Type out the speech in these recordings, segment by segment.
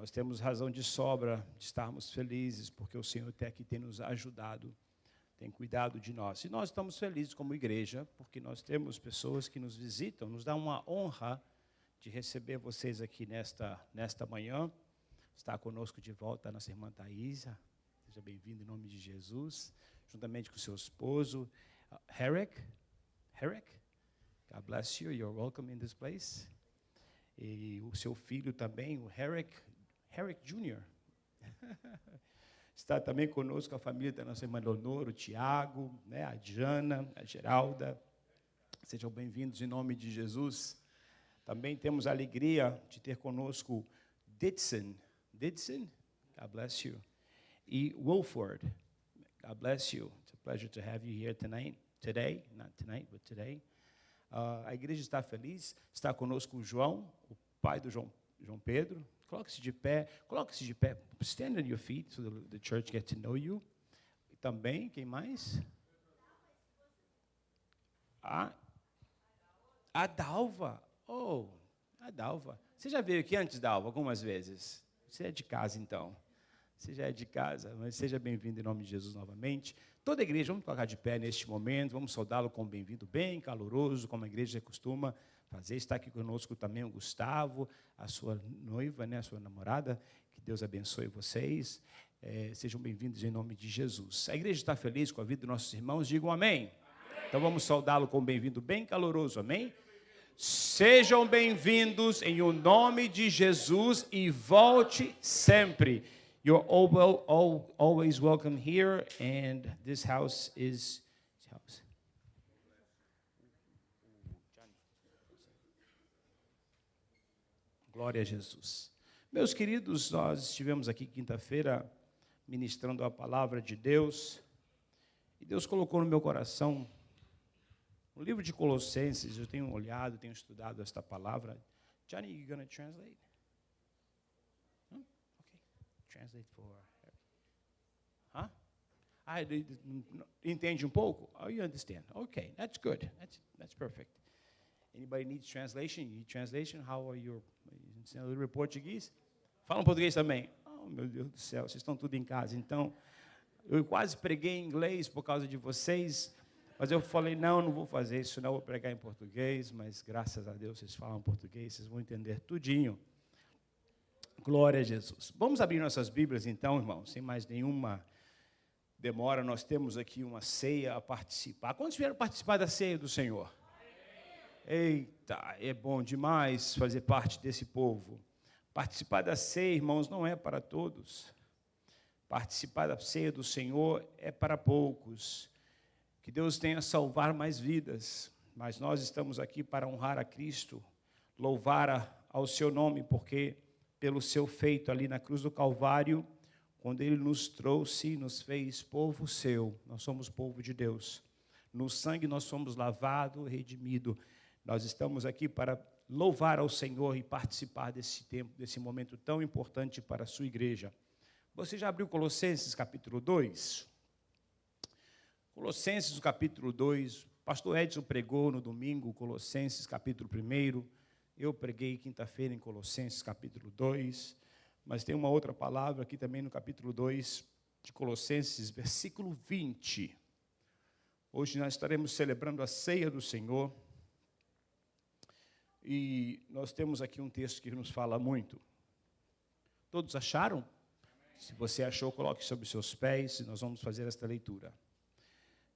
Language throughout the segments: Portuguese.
nós temos razão de sobra de estarmos felizes, porque o Senhor até aqui tem nos ajudado, tem cuidado de nós. E nós estamos felizes como igreja, porque nós temos pessoas que nos visitam, nos dá uma honra de receber vocês aqui nesta manhã. Está conosco de volta a nossa irmã Thaisa. Seja bem-vindo em nome de Jesus, juntamente com o seu esposo, Herrick. God bless you, you're welcome in this place. E o seu filho também, o Herrick Jr. Está também conosco a família da nossa irmã Leonor, o Tiago, né, a Diana, a Geralda. Sejam bem-vindos em nome de Jesus. Também temos a alegria de ter conosco Didson, God bless you, e Wolford, God bless you. It's a pleasure to have you here today, not tonight, but today. A igreja está feliz, está conosco o João, o pai do João Pedro. Coloque-se de pé, stand on your feet so the church get to know you. E também, quem mais? A Dalva. Oh, a Dalva. Você já veio aqui antes, Dalva, algumas vezes? Você é de casa, então. Você já é de casa, mas seja bem-vindo em nome de Jesus novamente. Toda a igreja, vamos colocar de pé neste momento, vamos saudá-lo com um bem-vindo bem caloroso, como a igreja costuma fazer. Está aqui conosco também o Gustavo, a sua noiva, né, a sua namorada. Que Deus abençoe vocês. Sejam bem-vindos em nome de Jesus. A igreja está feliz com a vida dos nossos irmãos, digam amém. Então vamos saudá-lo com um bem-vindo bem caloroso, amém? Sejam bem-vindos em o nome de Jesus e volte sempre. You're always welcome here, and this house is his house. Glória a Jesus. Meus queridos, nós estivemos aqui quinta-feira ministrando a palavra de Deus, e Deus colocou no meu coração o livro de Colossenses. Eu tenho olhado, tenho estudado esta palavra. Johnny, you going to translate? Okay. Translate for her. Entende um pouco? Oh, you understand. Okay, that's good. That's perfect. Anybody needs translation? You need translation? How are you? Português? Fala português também. Oh, meu Deus do céu, vocês estão tudo em casa. Então, eu quase preguei em inglês por causa de vocês. Mas eu falei, não vou fazer isso, não vou pregar em português, mas graças a Deus vocês falam português, vocês vão entender tudinho. Glória a Jesus. Vamos abrir nossas Bíblias então, irmãos, sem mais nenhuma demora. Nós temos aqui uma ceia a participar. Quantos vieram participar da ceia do Senhor? Eita, é bom demais fazer parte desse povo. Participar da ceia, irmãos, não é para todos. Participar da ceia do Senhor é para poucos. Que Deus tenha salvar mais vidas, mas nós estamos aqui para honrar a Cristo, louvar ao seu nome, porque pelo seu feito ali na cruz do Calvário, quando Ele nos trouxe, nos fez povo seu, nós somos povo de Deus. No sangue nós somos lavados, redimidos. Nós estamos aqui para louvar ao Senhor e participar desse tempo, desse momento tão importante para a sua igreja. Você já abriu Colossenses capítulo 2? Colossenses, capítulo 2, pastor Edson pregou no domingo, Colossenses, capítulo 1, eu preguei quinta-feira em Colossenses, capítulo 2, mas tem uma outra palavra aqui também no capítulo 2 de Colossenses, versículo 20. Hoje nós estaremos celebrando a ceia do Senhor, e nós temos aqui um texto que nos fala muito. Todos acharam? Se você achou, coloque sobre seus pés, e nós vamos fazer esta leitura.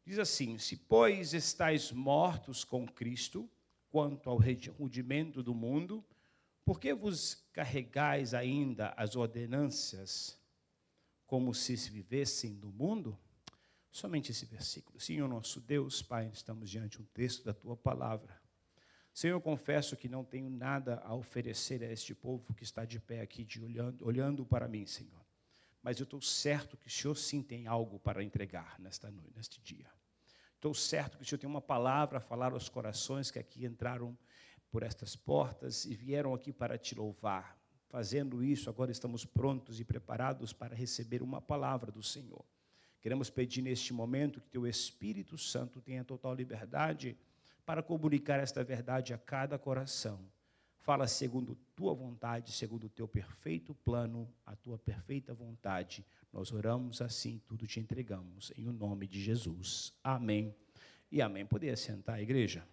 Diz assim: se, pois, estáis mortos com Cristo, quanto ao rudimento do mundo, por que vos carregais ainda as ordenanças, como se vivessem no mundo? Somente esse versículo. Senhor nosso Deus, Pai, estamos diante de um texto da Tua palavra. Senhor, eu confesso que não tenho nada a oferecer a este povo que está de pé aqui, olhando para mim, Senhor. Mas eu estou certo que o Senhor sim tem algo para entregar nesta noite, neste dia. Estou certo que o Senhor tem uma palavra a falar aos corações que aqui entraram por estas portas e vieram aqui para te louvar. Fazendo isso, agora estamos prontos e preparados para receber uma palavra do Senhor. Queremos pedir neste momento que Teu Espírito Santo tenha total liberdade para comunicar esta verdade a cada coração. Fala segundo tua vontade, segundo o teu perfeito plano, a tua perfeita vontade. Nós oramos assim, tudo te entregamos, em o nome de Jesus. Amém e amém. Poderia sentar, igreja?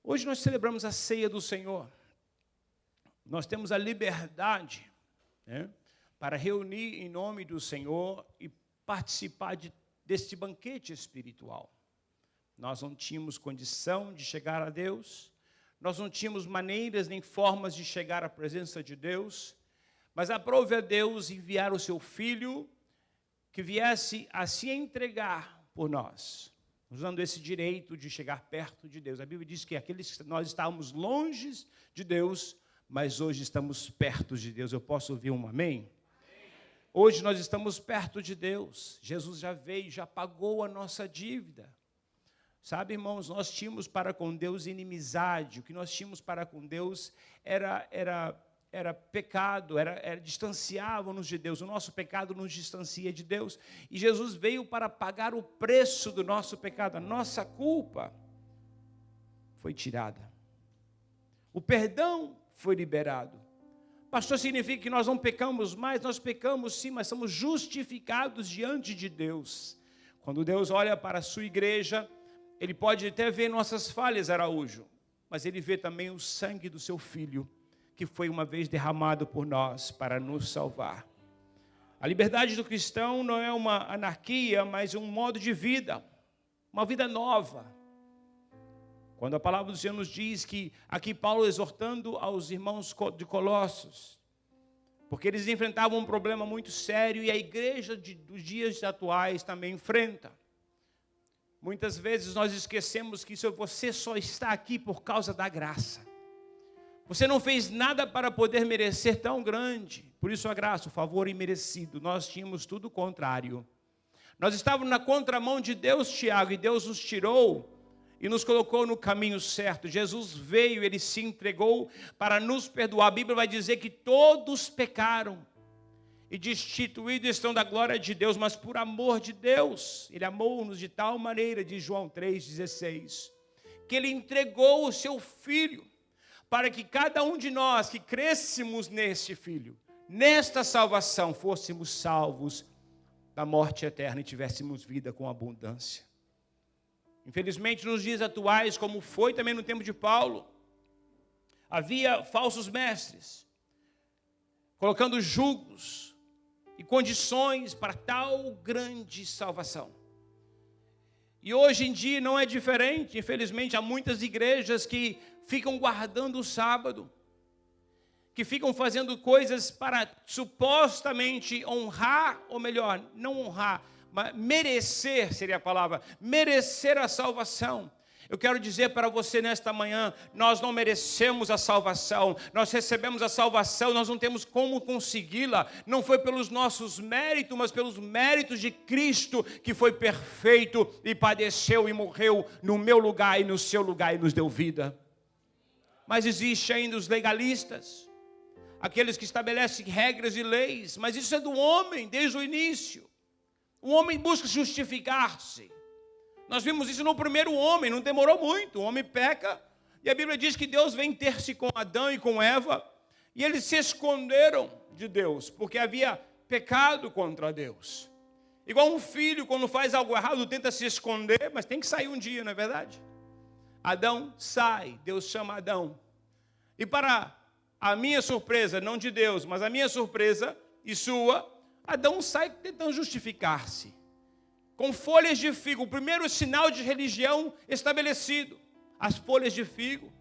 Hoje nós celebramos a ceia do Senhor. Nós temos a liberdade, né, para reunir em nome do Senhor e participar deste banquete espiritual. Nós não tínhamos condição de chegar a Deus, nós não tínhamos maneiras nem formas de chegar à presença de Deus, mas aprove a Deus enviar o seu Filho que viesse a se entregar por nós, usando esse direito de chegar perto de Deus. A Bíblia diz que nós estávamos longe de Deus, mas hoje estamos perto de Deus. Eu posso ouvir um amém? Hoje nós estamos perto de Deus. Jesus já veio, já pagou a nossa dívida. Sabe, irmãos, nós tínhamos para com Deus inimizade. O que nós tínhamos para com Deus era pecado, distanciava-nos de Deus. O nosso pecado nos distancia de Deus. E Jesus veio para pagar o preço do nosso pecado. A nossa culpa foi tirada. O perdão foi liberado. Pastor, significa que nós não pecamos mais? Nós pecamos sim, mas somos justificados diante de Deus. Quando Deus olha para a sua igreja, Ele pode até ver nossas falhas, Araújo, mas Ele vê também o sangue do seu Filho, que foi uma vez derramado por nós para nos salvar. A liberdade do cristão não é uma anarquia, mas um modo de vida, uma vida nova. Quando a palavra do Senhor nos diz que, aqui Paulo exortando aos irmãos de Colossos, porque eles enfrentavam um problema muito sério e a igreja dos dias atuais também enfrenta. Muitas vezes nós esquecemos que você só está aqui por causa da graça. Você não fez nada para poder merecer tão grande. Por isso a graça, o favor imerecido. Nós tínhamos tudo o contrário. Nós estávamos na contramão de Deus, Tiago, e Deus nos tirou e nos colocou no caminho certo. Jesus veio, Ele se entregou para nos perdoar. A Bíblia vai dizer que todos pecaram e destituídos estão da glória de Deus, mas por amor de Deus, Ele amou-nos de tal maneira, de João 3,16, que Ele entregou o seu Filho, para que cada um de nós que crescêssemos neste Filho, nesta salvação, fôssemos salvos da morte eterna e tivéssemos vida com abundância. Infelizmente, nos dias atuais, como foi também no tempo de Paulo, havia falsos mestres, colocando julgos e condições para tal grande salvação. E hoje em dia não é diferente. Infelizmente, há muitas igrejas que ficam guardando o sábado, que ficam fazendo coisas para supostamente honrar, ou melhor, não honrar, mas merecer, seria a palavra, merecer a salvação. Eu quero dizer para você nesta manhã, nós não merecemos a salvação, nós recebemos a salvação, nós não temos como consegui-la, não foi pelos nossos méritos, mas pelos méritos de Cristo, que foi perfeito e padeceu e morreu no meu lugar e no seu lugar e nos deu vida. Mas existe ainda os legalistas, aqueles que estabelecem regras e leis, mas isso é do homem desde o início. O homem busca justificar-se. Nós vimos isso no primeiro homem, não demorou muito. O homem peca, e a Bíblia diz que Deus vem ter-se com Adão e com Eva, e eles se esconderam de Deus, porque havia pecado contra Deus. Igual um filho, quando faz algo errado, tenta se esconder, mas tem que sair um dia, não é verdade? Adão sai, Deus chama Adão. E para a minha surpresa, não de Deus, mas a minha surpresa e sua, Adão sai tentando justificar-se. Com folhas de figo, o primeiro sinal de religião estabelecido, as folhas de figo.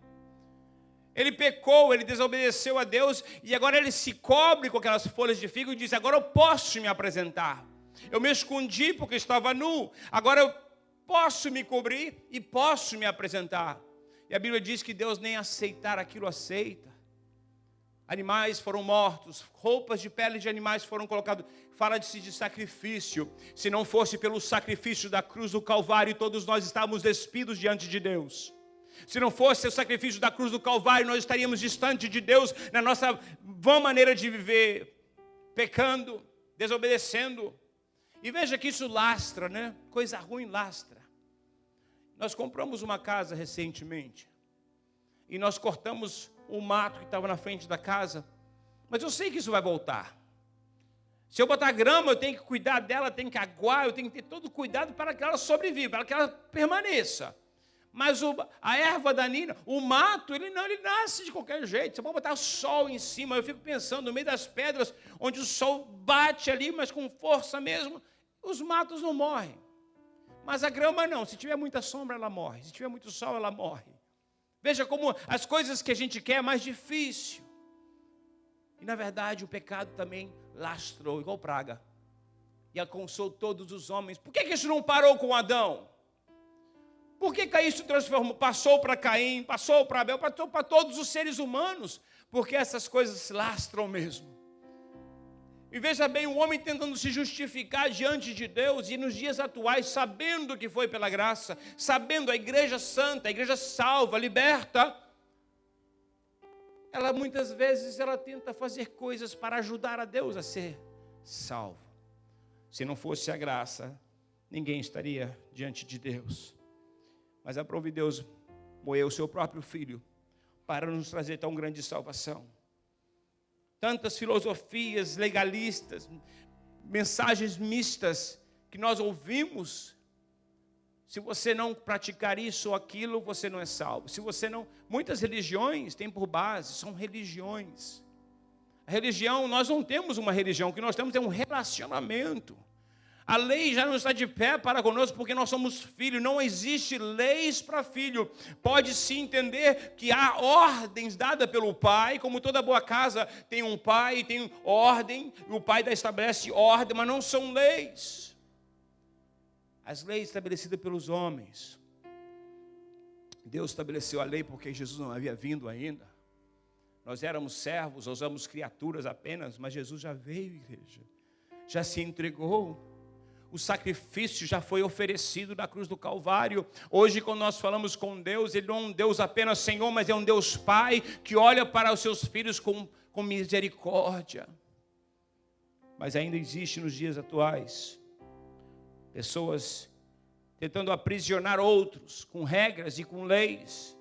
Ele pecou, ele desobedeceu a Deus, e agora ele se cobre com aquelas folhas de figo e diz: agora eu posso me apresentar. Eu me escondi porque estava nu, agora eu posso me cobrir e posso me apresentar. E a Bíblia diz que Deus nem aceitar aquilo aceita. Animais foram mortos, roupas de pele de animais foram colocadas. Fala-se de sacrifício. Se não fosse pelo sacrifício da cruz do Calvário, todos nós estávamos despidos diante de Deus. Se não fosse o sacrifício da cruz do Calvário, nós estaríamos distantes de Deus na nossa vã maneira de viver, pecando, desobedecendo. E veja que isso lastra, né? Coisa ruim lastra. Nós compramos uma casa recentemente. e nós cortamos o mato que estava na frente da casa, mas eu sei que isso vai voltar. Se eu botar grama, eu tenho que cuidar dela, tenho que aguar, eu tenho que ter todo cuidado para que ela sobreviva, para que ela permaneça. Mas a erva daninha, o mato, ele nasce de qualquer jeito. Você pode botar sol em cima. Eu fico pensando, no meio das pedras, onde o sol bate ali, mas com força mesmo, os matos não morrem. Mas a grama não. Se tiver muita sombra, ela morre. Se tiver muito sol, ela morre. Veja como as coisas que a gente quer é mais difícil. E, na verdade, o pecado também lastrou, igual praga. E alcançou todos os homens. Por que isso não parou com Adão? Por que Caim se transformou? Passou para Caim, passou para Abel, passou para todos os seres humanos. Porque essas coisas se lastram mesmo. E veja bem, o homem tentando se justificar diante de Deus, e nos dias atuais, sabendo que foi pela graça, sabendo a igreja santa, a igreja salva, liberta, ela muitas vezes tenta fazer coisas para ajudar a Deus a ser salvo. Se não fosse a graça, ninguém estaria diante de Deus. Mas aprove Deus moer o seu próprio filho para nos trazer tão grande salvação. Tantas filosofias legalistas, mensagens mistas que nós ouvimos. Se você não praticar isso ou aquilo, você não é salvo. Se você não, muitas religiões têm por base, são religiões. A religião, nós não temos uma religião, o que nós temos é um relacionamento. A lei já não está de pé para conosco, porque nós somos filhos. Não existe leis para filho. Pode sim entender que há ordens dadas pelo pai, como toda boa casa tem um pai, tem ordem, e o pai estabelece ordem, mas não são leis. As leis estabelecidas pelos homens. Deus estabeleceu a lei porque Jesus não havia vindo ainda. Nós éramos servos, nós éramos criaturas apenas, mas Jesus já veio, igreja. Já se entregou. O sacrifício já foi oferecido na cruz do Calvário. Hoje, quando nós falamos com Deus, Ele não é um Deus apenas Senhor, mas é um Deus Pai, que olha para os seus filhos com misericórdia. Mas ainda existe nos dias atuais pessoas tentando aprisionar outros com regras e com leis.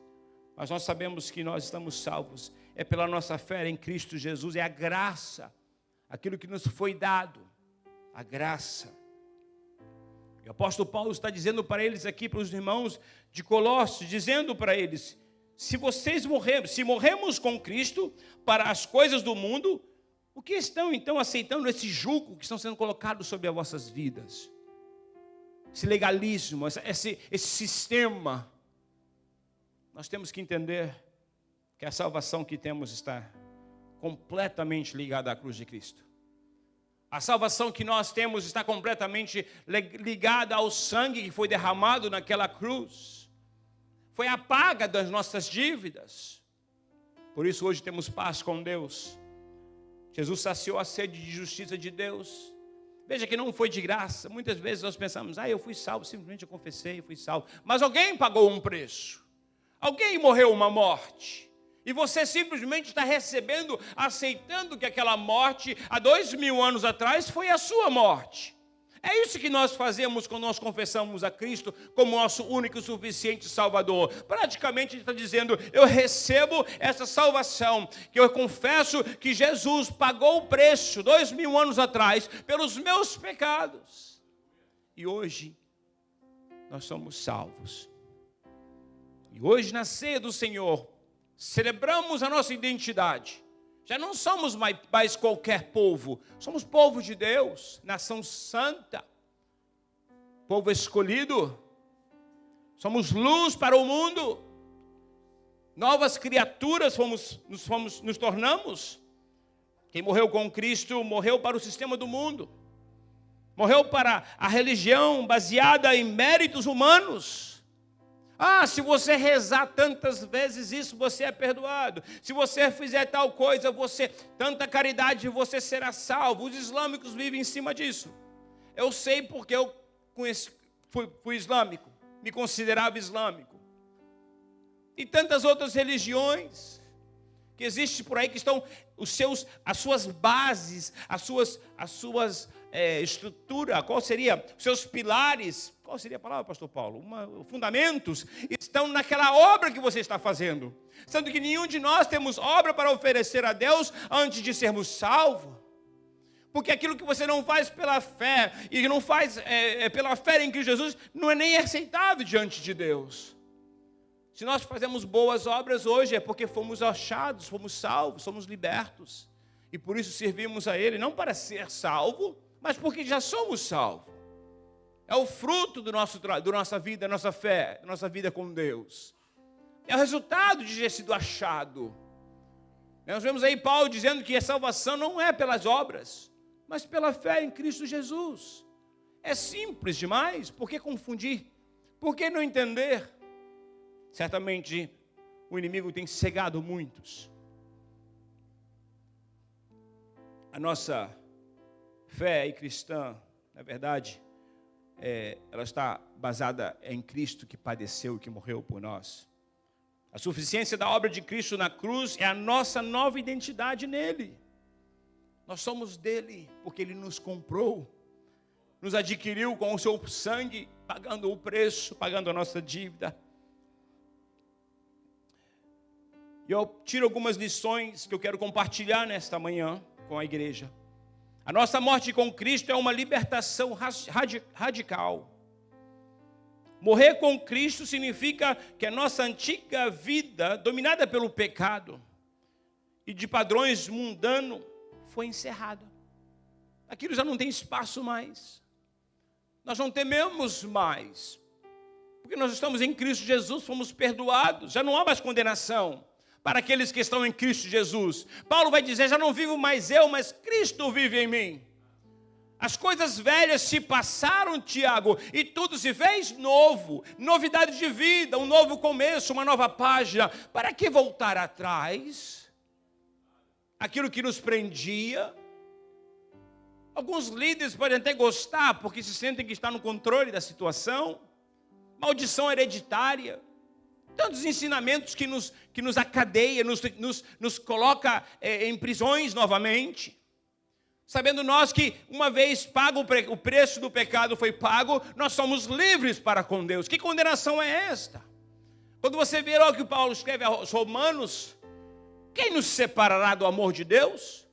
Mas nós sabemos que nós estamos salvos. É pela nossa fé em Cristo Jesus, é a graça, aquilo que nos foi dado, a graça. O apóstolo Paulo está dizendo para eles aqui, para os irmãos de Colossos, dizendo para eles, se morremos com Cristo para as coisas do mundo, o que estão então aceitando esse jugo que estão sendo colocados sobre as vossas vidas? Esse legalismo, esse sistema. Nós temos que entender que a salvação que temos está completamente ligada à cruz de Cristo. A salvação que nós temos está completamente ligada ao sangue que foi derramado naquela cruz. Foi a paga das nossas dívidas. Por isso hoje temos paz com Deus. Jesus saciou a sede de justiça de Deus. Veja que não foi de graça. Muitas vezes nós pensamos, eu fui salvo, simplesmente eu confessei, eu fui salvo. Mas alguém pagou um preço. Alguém morreu uma morte. E você simplesmente está recebendo, aceitando que aquela morte, há 2000 anos atrás, foi a sua morte. É isso que nós fazemos quando nós confessamos a Cristo como nosso único e suficiente Salvador. Praticamente ele está dizendo, eu recebo essa salvação, que eu confesso que Jesus pagou o preço, 2000 anos atrás, pelos meus pecados. E hoje, nós somos salvos. E hoje, na ceia do Senhor, celebramos a nossa identidade. Já não somos mais qualquer povo. Somos povo de Deus, nação santa, povo escolhido. Somos luz para o mundo. Novas criaturas nos tornamos. Quem morreu com Cristo morreu para o sistema do mundo. Morreu para a religião baseada em méritos humanos. Se você rezar tantas vezes isso, você é perdoado. Se você fizer tal coisa, tanta caridade, você será salvo. Os islâmicos vivem em cima disso. Eu sei porque eu fui islâmico, me considerava islâmico. E tantas outras religiões que existem por aí, que estão as suas bases, as suas estrutura, qual seria os seus pilares, qual seria a palavra, pastor Paulo? Fundamentos, estão naquela obra que você está fazendo. Sendo que nenhum de nós temos obra para oferecer a Deus antes de sermos salvos. Porque aquilo que você não faz pela fé, e não faz pela fé em Cristo Jesus, não é nem aceitável diante de Deus. Se nós fazemos boas obras hoje, é porque fomos achados, fomos salvos, somos libertos. E por isso servimos a Ele, não para ser salvo, mas porque já somos salvos. É o fruto da nossa vida, da nossa fé, da nossa vida com Deus. É o resultado de ter sido achado. Nós vemos aí Paulo dizendo que a salvação não é pelas obras, mas pela fé em Cristo Jesus. É simples demais, por que confundir? Por que não entender? Certamente o inimigo tem cegado muitos. A nossa fé cristã, na verdade, ela está basada em Cristo que padeceu e que morreu por nós. A suficiência da obra de Cristo na cruz é a nossa nova identidade nele. Nós somos dele, porque ele nos comprou, nos adquiriu com o seu sangue, pagando o preço, pagando a nossa dívida. E eu tiro algumas lições que eu quero compartilhar nesta manhã com a igreja. A nossa morte com Cristo é uma libertação radical. Morrer com Cristo significa que a nossa antiga vida, dominada pelo pecado e de padrões mundanos, foi encerrada. Aquilo já não tem espaço mais. Nós não tememos mais. Porque nós estamos em Cristo Jesus, fomos perdoados. Já não há mais condenação para aqueles que estão em Cristo Jesus. Paulo vai dizer, já não vivo mais eu, mas Cristo vive em mim. As coisas velhas se passaram, Tiago, e tudo se fez novo. Novidade de vida, um novo começo, uma nova página. Para que voltar atrás? Aquilo que nos prendia. Alguns líderes podem até gostar, porque se sentem que estão no controle da situação. Maldição hereditária. Tantos ensinamentos que nos acadeia, nos coloca em prisões novamente. Sabendo nós que uma vez pago o preço do pecado foi pago, nós somos livres para com Deus. Que condenação é esta? Quando você vê o que Paulo escreve aos Romanos, quem nos separará do amor de Deus?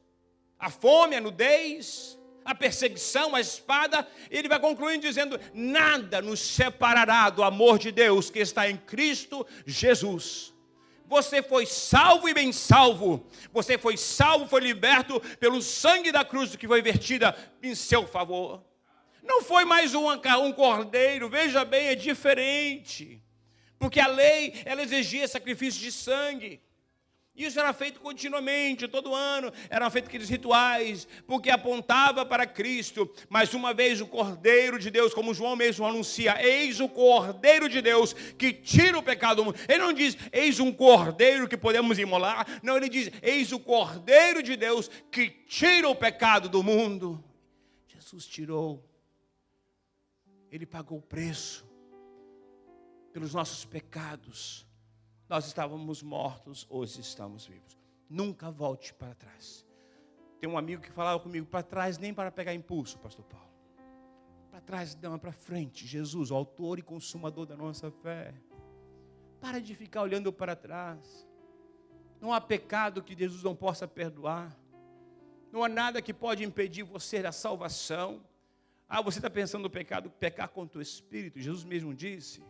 A fome, a nudez, a perseguição, a espada. Ele vai concluindo dizendo, nada nos separará do amor de Deus que está em Cristo Jesus. Você foi salvo e bem salvo. Você foi salvo, foi liberto pelo sangue da cruz que foi vertida em seu favor. Não foi mais um cordeiro, veja bem, é diferente. Porque a lei, ela exigia sacrifício de sangue. Isso era feito continuamente, todo ano, eram feitos aqueles rituais, porque apontava para Cristo. Mas uma vez o Cordeiro de Deus, como João mesmo anuncia, eis o Cordeiro de Deus que tira o pecado do mundo. Ele não diz, eis um Cordeiro que podemos imolar. Não, ele diz, eis o Cordeiro de Deus que tira o pecado do mundo. Jesus tirou. Ele pagou o preço pelos nossos pecados. Nós estávamos mortos, hoje estamos vivos. Nunca volte para trás. Tem um amigo que falava comigo, para trás nem para pegar impulso, pastor Paulo. Para trás não, é para frente. Jesus, o autor e consumador da nossa fé. Para de ficar olhando para trás. Não há pecado que Jesus não possa perdoar. Não há nada que pode impedir você da salvação. Você está pensando no pecado, pecar contra o Espírito. Jesus mesmo disse.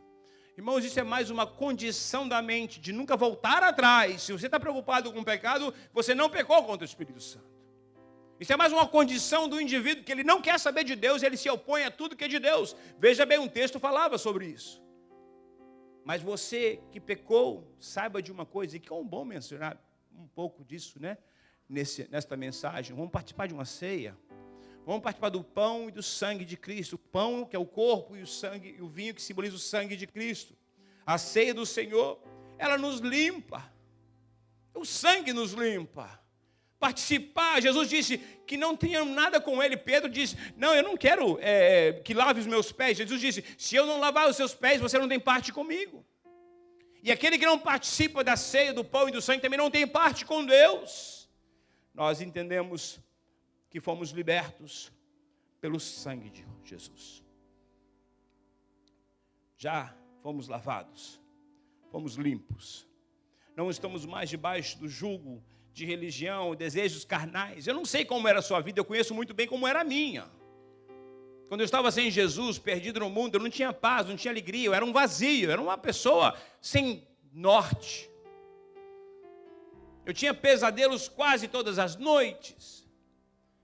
Irmãos, isso é mais uma condição da mente, de nunca voltar atrás. Se você está preocupado com o pecado, você não pecou contra o Espírito Santo. Isso é mais uma condição do indivíduo, que ele não quer saber de Deus, ele se opõe a tudo que é de Deus. Veja bem, um texto falava sobre isso. Mas você que pecou, saiba de uma coisa, e que é bom mencionar um pouco disso, né? Nesta mensagem. Vamos participar de uma ceia. Vamos participar do pão e do sangue de Cristo. O pão, que é o corpo, e o sangue, e o vinho, que simboliza o sangue de Cristo. A ceia do Senhor, ela nos limpa. O sangue nos limpa. Participar, Jesus disse que não tinha nada com ele. Pedro disse, não, eu não quero que lave os meus pés. Jesus disse, se eu não lavar os seus pés, você não tem parte comigo. E aquele que não participa da ceia, do pão e do sangue, também não tem parte com Deus. Nós entendemos que fomos libertos pelo sangue de Jesus. Já fomos lavados, fomos limpos. Não estamos mais debaixo do jugo de religião, desejos carnais. Eu não sei como era a sua vida, eu conheço muito bem como era a minha. Quando eu estava sem Jesus, perdido no mundo, eu não tinha paz, não tinha alegria, eu era um vazio, eu era uma pessoa sem norte. Eu tinha pesadelos quase todas as noites.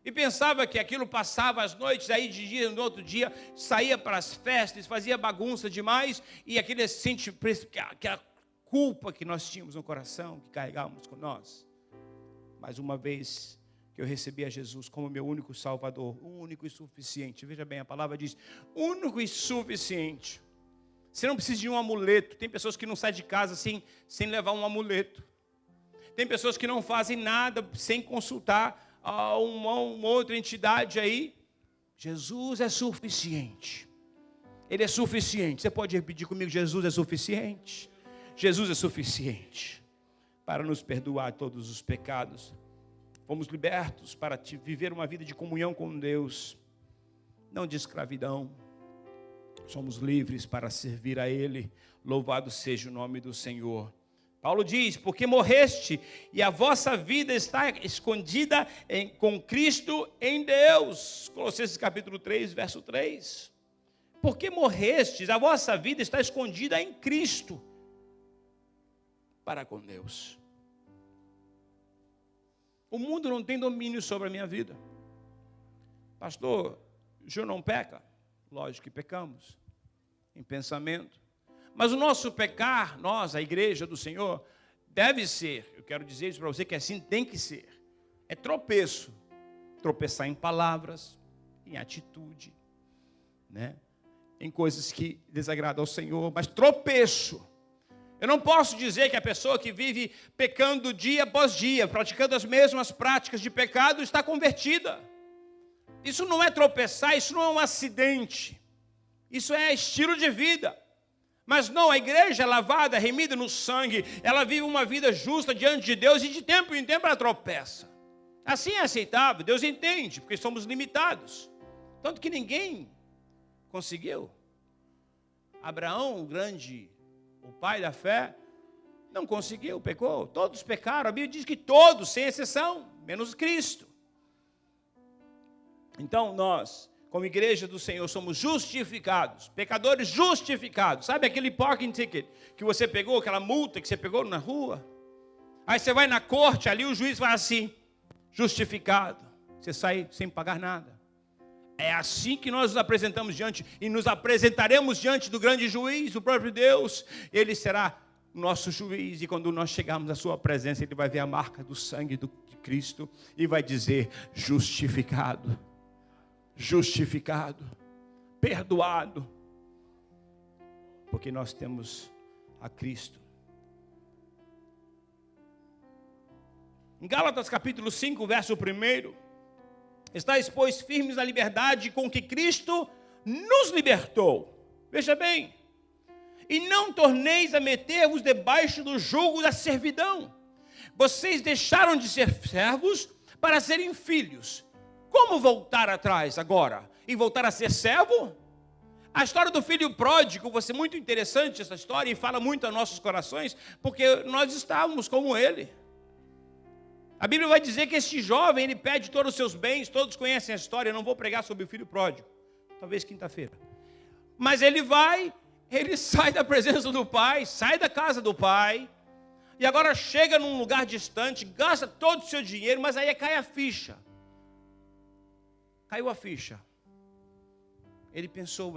E pensava que aquilo passava as noites, aí de dia, no outro dia, saía para as festas, fazia bagunça demais, e aquela culpa que nós tínhamos no coração, que carregávamos com nós. Mas uma vez que eu recebi a Jesus como meu único Salvador, único e suficiente. Veja bem, a palavra diz, único e suficiente. Você não precisa de um amuleto. Tem pessoas que não saem de casa sem levar um amuleto. Tem pessoas que não fazem nada sem consultar a uma outra entidade aí. Jesus é suficiente. Ele é suficiente. Você pode repetir comigo, Jesus é suficiente. Jesus é suficiente para nos perdoar todos os pecados. Fomos libertos para viver uma vida de comunhão com Deus, não de escravidão. Somos livres para servir a Ele. Louvado seja o nome do Senhor. Paulo diz, porque morreste e a vossa vida está escondida com Cristo em Deus. Colossenses capítulo 3, verso 3. Porque morrestes, a vossa vida está escondida em Cristo para com Deus. O mundo não tem domínio sobre a minha vida. Pastor, o senhor não peca? Lógico que pecamos, em pensamento. Mas o nosso pecar, nós, a igreja do Senhor, deve ser, eu quero dizer isso para você, que assim tem que ser. É tropeço. Tropeçar em palavras, em atitude, né? Em coisas que desagradam ao Senhor, mas tropeço. Eu não posso dizer que a pessoa que vive pecando dia após dia, praticando as mesmas práticas de pecado, está convertida. Isso não é tropeçar, isso não é um acidente. Isso é estilo de vida. Mas não, a igreja é lavada, remida no sangue, ela vive uma vida justa diante de Deus e de tempo em tempo ela tropeça. Assim é aceitável, Deus entende, porque somos limitados. Tanto que ninguém conseguiu. Abraão, o pai da fé, não conseguiu, pecou. Todos pecaram, a Bíblia diz que todos, sem exceção, menos Cristo. Então nós, como igreja do Senhor, somos justificados, pecadores justificados. Sabe aquele parking ticket que você pegou, aquela multa que você pegou na rua? Aí você vai na corte, ali o juiz fala assim, justificado. Você sai sem pagar nada. É assim que nós nos apresentamos diante, e nos apresentaremos diante do grande juiz, o próprio Deus. Ele será o nosso juiz, e quando nós chegarmos à sua presença, ele vai ver a marca do sangue de Cristo, e vai dizer, justificado, justificado, perdoado, porque nós temos a Cristo. Em Gálatas capítulo 5, verso 1, estáis, pois, firmes na liberdade com que Cristo nos libertou. Veja bem, e não torneis a meter-vos debaixo do jugo da servidão. Vocês deixaram de ser servos para serem filhos. Como voltar atrás agora? E voltar a ser servo? A história do filho pródigo, vai ser muito interessante essa história, e fala muito aos nossos corações, porque nós estávamos como ele. A Bíblia vai dizer que este jovem, ele pede todos os seus bens, todos conhecem a história, eu não vou pregar sobre o filho pródigo, talvez quinta-feira. Mas ele sai da presença do pai, sai da casa do pai, e agora chega num lugar distante, gasta todo o seu dinheiro, mas aí cai a ficha. Caiu a ficha. Ele pensou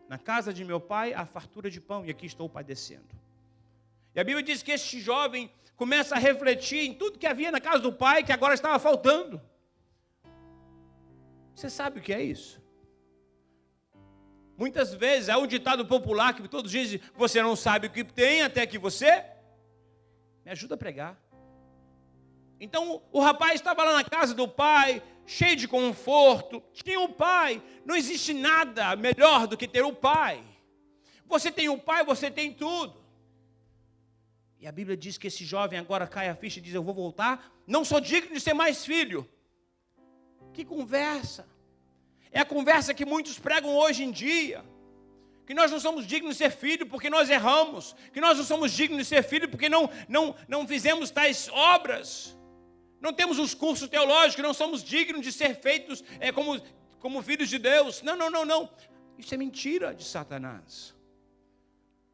na casa de meu pai, a fartura de pão, e aqui estou padecendo. E a Bíblia diz que este jovem começa a refletir em tudo que havia na casa do pai, que agora estava faltando. Você sabe o que é isso? Muitas vezes é um ditado popular que todos dizem, você não sabe o que tem até que você me ajuda a pregar. Então o rapaz estava lá na casa do pai, cheio de conforto, tinha o pai. Não existe nada melhor do que ter o pai. Você tem o pai, você tem tudo. E a Bíblia diz que esse jovem agora cai a ficha e diz, eu vou voltar, não sou digno de ser mais filho. Que conversa. É a conversa que muitos pregam hoje em dia. Que nós não somos dignos de ser filho porque nós erramos. Que nós não somos dignos de ser filho porque não fizemos tais obras. Não temos os cursos teológicos, não somos dignos de ser feitos como filhos de Deus. Não. Isso é mentira de Satanás.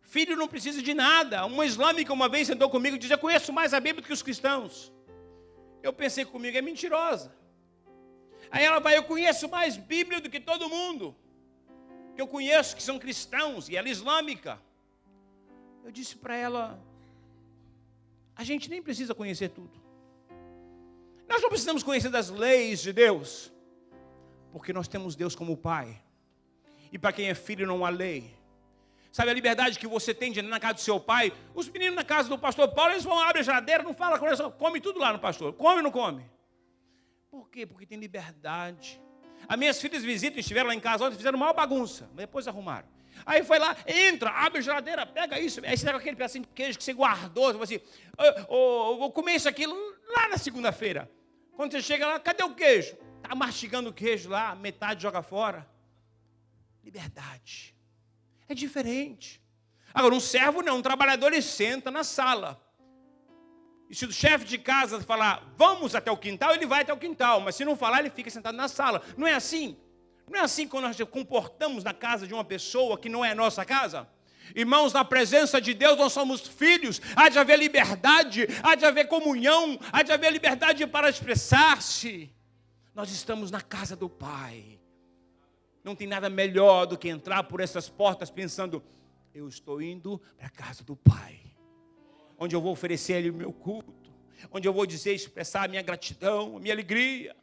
Filho não precisa de nada. Uma islâmica uma vez sentou comigo e disse: eu conheço mais a Bíblia do que os cristãos. Eu pensei comigo, é mentirosa. Aí ela vai: eu conheço mais Bíblia do que todo mundo que eu conheço, que são cristãos, e ela é islâmica. Eu disse para ela: a gente nem precisa conhecer tudo. Nós não precisamos conhecer das leis de Deus, porque nós temos Deus como Pai. E para quem é filho não há lei. Sabe a liberdade que você tem de ir na casa do seu pai? Os meninos na casa do pastor Paulo, eles vão, abrem a geladeira, não fala com eles, come tudo lá no pastor. Come ou não come? Por quê? Porque tem liberdade. As minhas filhas visitam, estiveram lá em casa ontem, fizeram uma bagunça, mas depois arrumaram. Aí foi lá, entra, abre a geladeira, pega isso. Aí você pega aquele pedacinho de queijo que você guardou, você fala assim: eu vou comer isso aqui lá na segunda-feira. Quando você chega lá, cadê o queijo? Está mastigando o queijo lá, metade joga fora. Liberdade. É diferente. Agora, um servo não, um trabalhador, ele senta na sala. E se o chefe de casa falar: vamos até o quintal, ele vai até o quintal. Mas se não falar, ele fica sentado na sala. Não é assim? Não é assim quando nós comportamos na casa de uma pessoa que não é nossa casa? Irmãos, na presença de Deus nós somos filhos. Há de haver liberdade, há de haver comunhão, há de haver liberdade para expressar-se. Nós estamos na casa do Pai. Não tem nada melhor do que entrar por essas portas pensando: eu estou indo para a casa do Pai, onde eu vou oferecer a Ele o meu culto, onde eu vou dizer, expressar a minha gratidão, a minha alegria.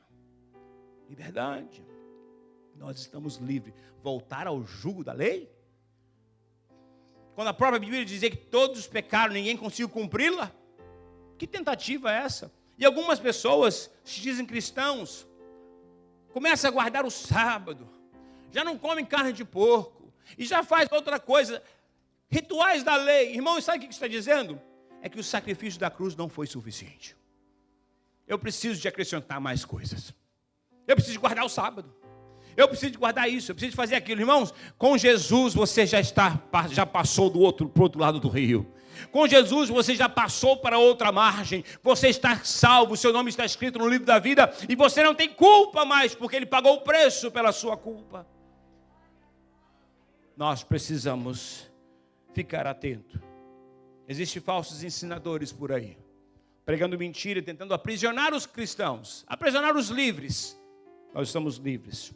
Liberdade. Nós estamos livres. Voltar ao jugo da lei? Quando a própria Bíblia diz que todos pecaram, ninguém conseguiu cumpri-la? Que tentativa é essa? E algumas pessoas se dizem cristãos, começam a guardar o sábado, já não comem carne de porco, e já faz outra coisa, rituais da lei. Irmão, sabe o que está dizendo? É que o sacrifício da cruz não foi suficiente. Eu preciso de acrescentar mais coisas. Eu preciso de guardar o sábado. Eu preciso de guardar isso, eu preciso de fazer aquilo. Irmãos, com Jesus você já passou para o outro lado do rio. Com Jesus você já passou para outra margem. Você está salvo, seu nome está escrito no livro da vida, e você não tem culpa mais, porque Ele pagou o preço pela sua culpa. Nós precisamos ficar atento. Existem falsos ensinadores por aí, pregando mentira, tentando aprisionar os cristãos, aprisionar os livres. Nós estamos livres.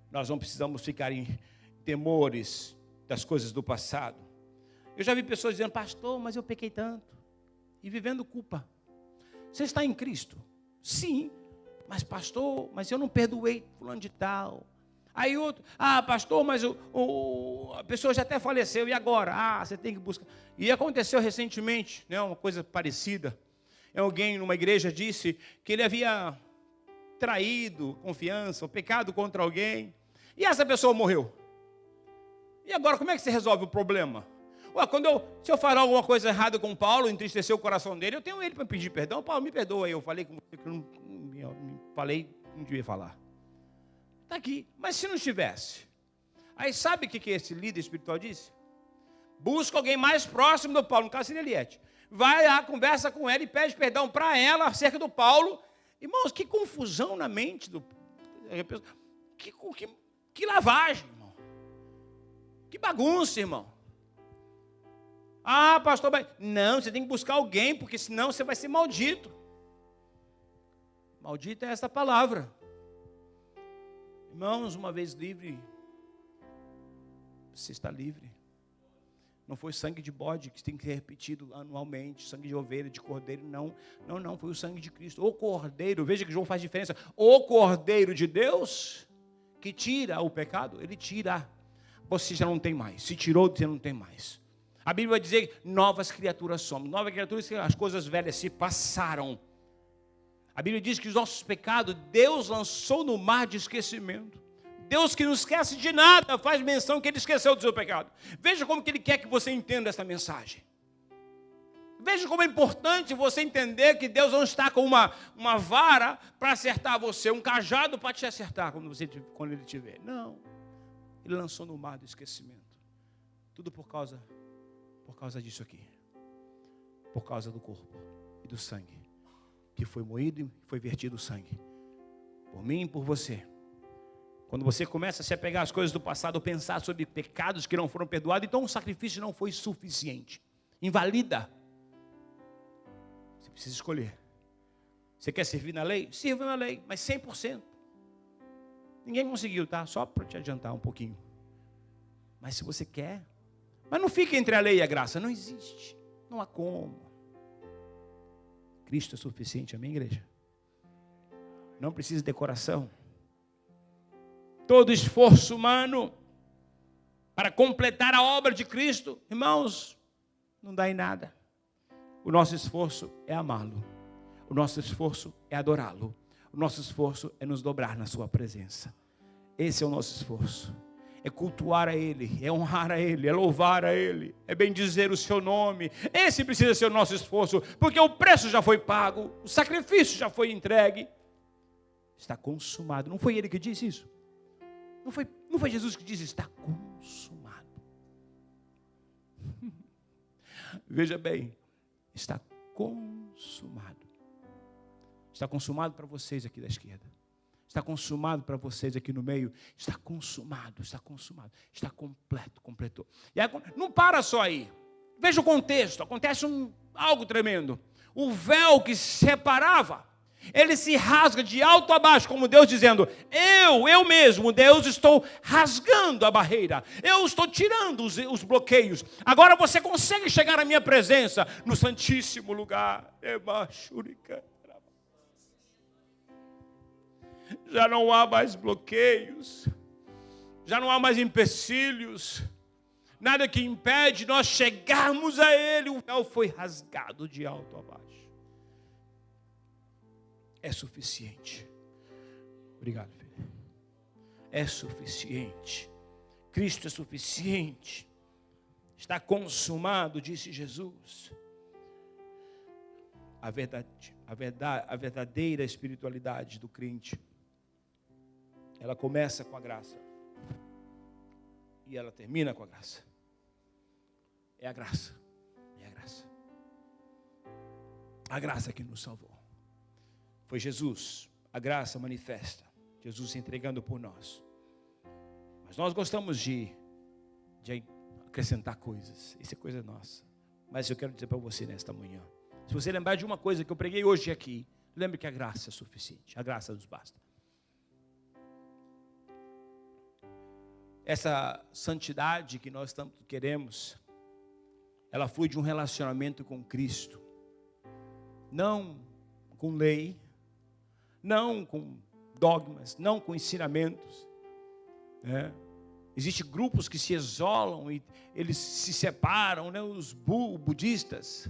Nós não precisamos ficar em temores das coisas do passado. Eu já vi pessoas dizendo: pastor, mas eu pequei tanto. E vivendo culpa. Você está em Cristo? Sim. Mas pastor, mas eu não perdoei fulano de tal. Aí outro: pastor, mas a pessoa já até faleceu, e agora? Você tem que buscar. E aconteceu recentemente, né, uma coisa parecida. Alguém numa igreja disse que ele havia traído confiança, ou pecado contra alguém, e essa pessoa morreu. E agora, como é que você resolve o problema? Se eu falar alguma coisa errada com Paulo, entristeceu o coração dele, eu tenho ele para pedir perdão. Paulo, me perdoa aí, eu falei com você que não devia falar. Está aqui. Mas se não estivesse? Aí sabe o que esse líder espiritual disse? Busca alguém mais próximo do Paulo, no caso seria Eliette. Vai lá, conversa com ela e pede perdão para ela acerca do Paulo. Irmãos, que confusão na mente do... Que lavagem, irmão. Que bagunça, irmão. Pastor, não, você tem que buscar alguém, porque senão você vai ser maldito. Maldita é essa palavra. Irmãos, uma vez livre, você está livre. Não foi sangue de bode que tem que ser repetido anualmente, sangue de ovelha, de cordeiro, não, foi o sangue de Cristo. O cordeiro, veja que João faz diferença. O cordeiro de Deus, que tira o pecado, ele tira. Você já não tem mais. Se tirou, você não tem mais. A Bíblia vai dizer que novas criaturas somos. Novas criaturas, as coisas velhas se passaram. A Bíblia diz que os nossos pecados, Deus lançou no mar de esquecimento. Deus que não esquece de nada, faz menção que Ele esqueceu do seu pecado. Veja como que Ele quer que você entenda essa mensagem. Veja como é importante você entender que Deus não está com uma vara para acertar você, um cajado para te acertar quando Ele te vê. Não. Ele lançou no mar do esquecimento. Tudo por causa disso aqui. Por causa do corpo e do sangue. Que foi moído e foi vertido o sangue. Por mim e por você. Quando você começa a se apegar às coisas do passado, pensar sobre pecados que não foram perdoados, então o sacrifício não foi suficiente. Invalida. Você precisa escolher. Você quer servir na lei? Sirva na lei, mas 100%. Ninguém conseguiu, tá? Só para te adiantar um pouquinho. Mas se você quer... Mas não fica entre a lei e a graça. Não existe. Não há como. Cristo é suficiente, amém, igreja? Não precisa de decoração. Todo esforço humano para completar a obra de Cristo, irmãos, não dá em nada. O nosso esforço é amá-lo. O nosso esforço é adorá-lo. O nosso esforço é nos dobrar na sua presença. Esse é o nosso esforço. É cultuar a Ele, é honrar a Ele, é louvar a Ele, é bendizer o seu nome. Esse precisa ser o nosso esforço, porque o preço já foi pago, o sacrifício já foi entregue. Está consumado. Não foi Ele que disse isso? Não foi Jesus que disse, está consumado. Veja bem, está consumado. Está consumado para vocês aqui da esquerda. Está consumado para vocês aqui no meio. Está consumado, está consumado. Está completo, completou. E aí, não para só aí. Veja o contexto. Acontece algo tremendo. O véu que separava, ele se rasga de alto a baixo, como Deus dizendo, eu mesmo, Deus, estou rasgando a barreira. Eu estou tirando os bloqueios. Agora você consegue chegar à minha presença no santíssimo lugar. Já não há mais bloqueios, já não há mais empecilhos, nada que impede nós chegarmos a Ele. O véu foi rasgado de alto a baixo. É suficiente. Obrigado, filho. É suficiente. Cristo é suficiente. Está consumado, disse Jesus. A verdadeira espiritualidade do crente, ela começa com a graça e ela termina com a graça. É a graça. É a graça. A graça que nos salvou. Foi Jesus, a graça manifesta. Jesus se entregando por nós. Mas nós gostamos de acrescentar coisas. Isso é coisa nossa. Mas eu quero dizer para você nesta manhã. Se você lembrar de uma coisa que eu preguei hoje aqui, lembre que a graça é suficiente. A graça nos basta. Essa santidade que nós tanto queremos, ela flui de um relacionamento com Cristo. Não com lei, não com dogmas, não com ensinamentos. Existem grupos que se isolam e eles se separam, os budistas.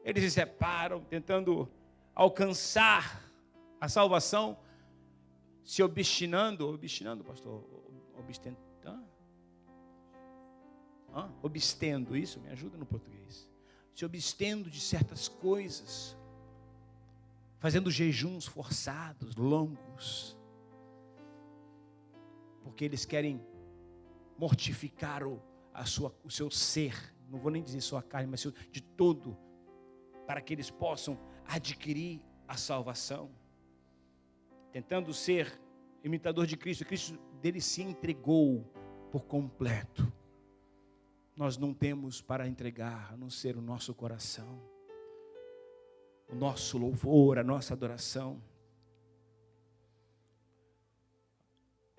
Eles se separam tentando alcançar a salvação, se obstinando, pastor, obstendo, isso, me ajuda no português. Se obstendo de certas coisas, fazendo jejuns forçados, longos, porque eles querem mortificar o seu ser, não vou nem dizer só a carne, mas de todo, para que eles possam adquirir a salvação, tentando ser imitador de Cristo. Cristo dele se entregou por completo. Nós não temos para entregar, a não ser o nosso coração, o nosso louvor, a nossa adoração.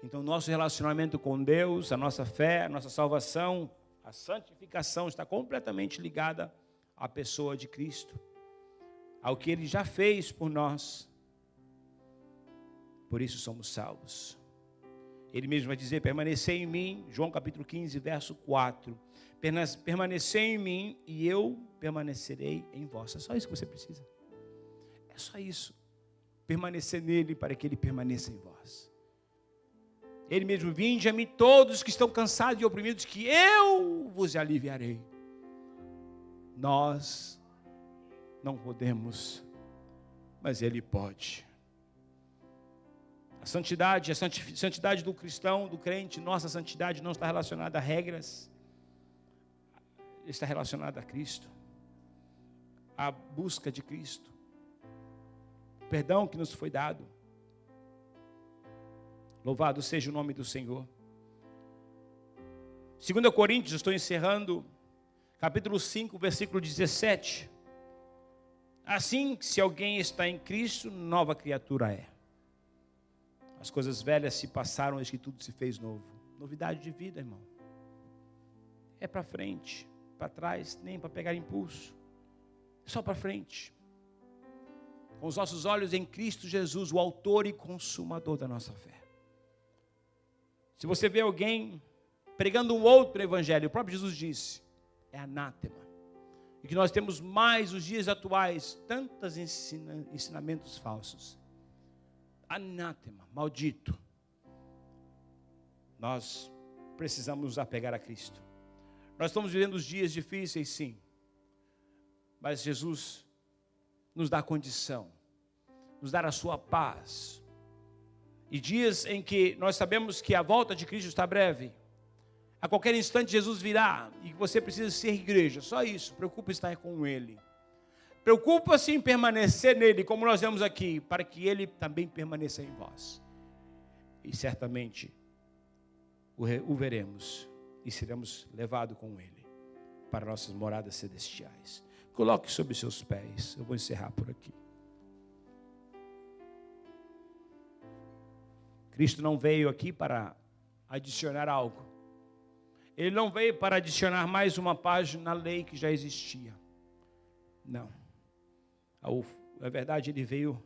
Então, nosso relacionamento com Deus, a nossa fé, a nossa salvação, a santificação está completamente ligada à pessoa de Cristo, ao que Ele já fez por nós. Por isso somos salvos. Ele mesmo vai dizer, permanecei em mim, João capítulo 15, verso 4. Permanecei em mim e eu permanecerei em vós. É só isso que você precisa. É só isso. Permanecer nele para que ele permaneça em vós. Ele mesmo, vinde a mim todos que estão cansados e oprimidos, que eu vos aliviarei. Nós não podemos, mas Ele pode. A santidade do cristão, do crente, nossa santidade não está relacionada a regras, está relacionada a Cristo, à busca de Cristo, o perdão que nos foi dado. Louvado seja o nome do Senhor. 2 Coríntios, estou encerrando, capítulo 5, versículo 17. Assim, se alguém está em Cristo, nova criatura é. As coisas velhas se passaram, eis que tudo se fez novo. Novidade de vida, irmão. É para frente, para trás, nem para pegar impulso. Só para frente. Com os nossos olhos em Cristo Jesus, o autor e consumador da nossa fé. Se você vê alguém pregando um outro evangelho, o próprio Jesus disse, é anátema. E que nós temos mais os dias atuais, tantos ensinamentos falsos. Anátema, maldito. Nós precisamos nos apegar a Cristo. Nós estamos vivendo os dias difíceis, sim. Mas Jesus nos dá condição, nos dá a sua paz. E dias em que nós sabemos que a volta de Cristo está breve. A qualquer instante Jesus virá e você precisa ser igreja. Só isso, preocupa estar com Ele. Preocupa-se em permanecer nele, como nós vemos aqui, para que Ele também permaneça em vós. E certamente o veremos e seremos levados com Ele para nossas moradas celestiais. Coloque sobre seus pés. Eu vou encerrar por aqui. Cristo não veio aqui para adicionar algo. Ele não veio para adicionar mais uma página na lei que já existia. Não. Na verdade, Ele veio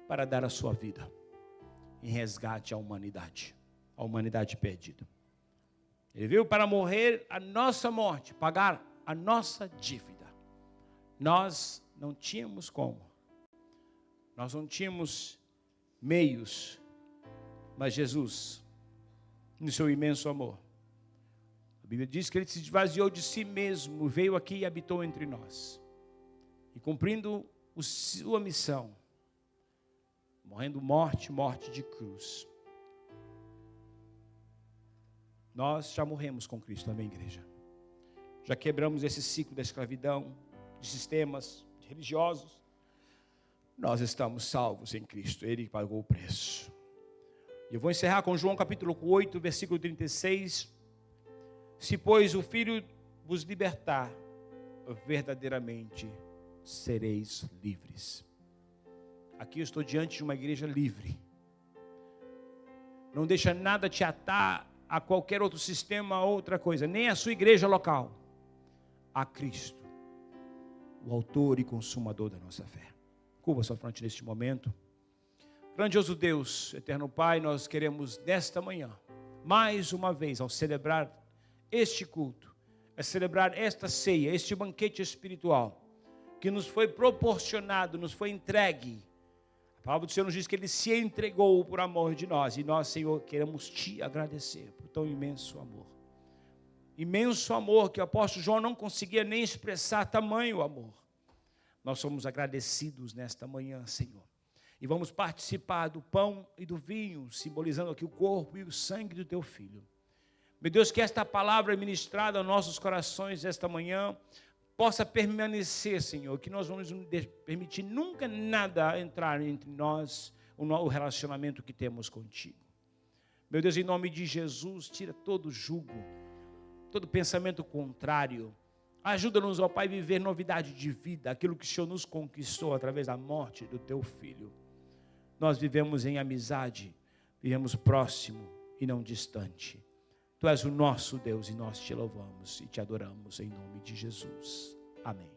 para dar a sua vida em resgate à humanidade perdida. Ele veio para morrer a nossa morte, pagar a nossa dívida. Nós não tínhamos como. Nós não tínhamos meios. Mas Jesus, no seu imenso amor, a Bíblia diz que Ele se esvaziou de si mesmo, veio aqui e habitou entre nós. E cumprindo sua missão, morrendo morte de cruz. Nós já morremos com Cristo, amém, igreja? Já quebramos esse ciclo da escravidão, de sistemas religiosos. Nós estamos salvos em Cristo, Ele pagou o preço. Eu vou encerrar com João capítulo 8, versículo 36. Se, pois, o Filho vos libertar, verdadeiramente sereis livres. Aqui eu estou diante de uma igreja livre. Não deixa nada te atar a qualquer outro sistema, outra coisa, nem a sua igreja local. A Cristo, o autor e consumador da nossa fé. Curva sua fronte neste momento. Grandioso Deus, eterno Pai, nós queremos nesta manhã, mais uma vez, ao celebrar este culto, a celebrar esta ceia, este banquete espiritual, que nos foi proporcionado, nos foi entregue. A palavra do Senhor nos diz que Ele se entregou por amor de nós, e nós, Senhor, queremos Te agradecer por tão imenso amor. Imenso amor que o apóstolo João não conseguia nem expressar tamanho amor. Nós somos agradecidos nesta manhã, Senhor. E vamos participar do pão e do vinho, simbolizando aqui o corpo e o sangue do Teu Filho. Meu Deus, que esta palavra ministrada aos nossos corações esta manhã possa permanecer, Senhor, que nós vamos permitir nunca nada entrar entre nós, o relacionamento que temos contigo. Meu Deus, em nome de Jesus, tira todo jugo, todo pensamento contrário. Ajuda-nos, ó Pai, a viver novidade de vida, aquilo que o Senhor nos conquistou através da morte do Teu Filho. Nós vivemos em amizade, vivemos próximo e não distante. Tu és o nosso Deus e nós Te louvamos e Te adoramos em nome de Jesus. Amém.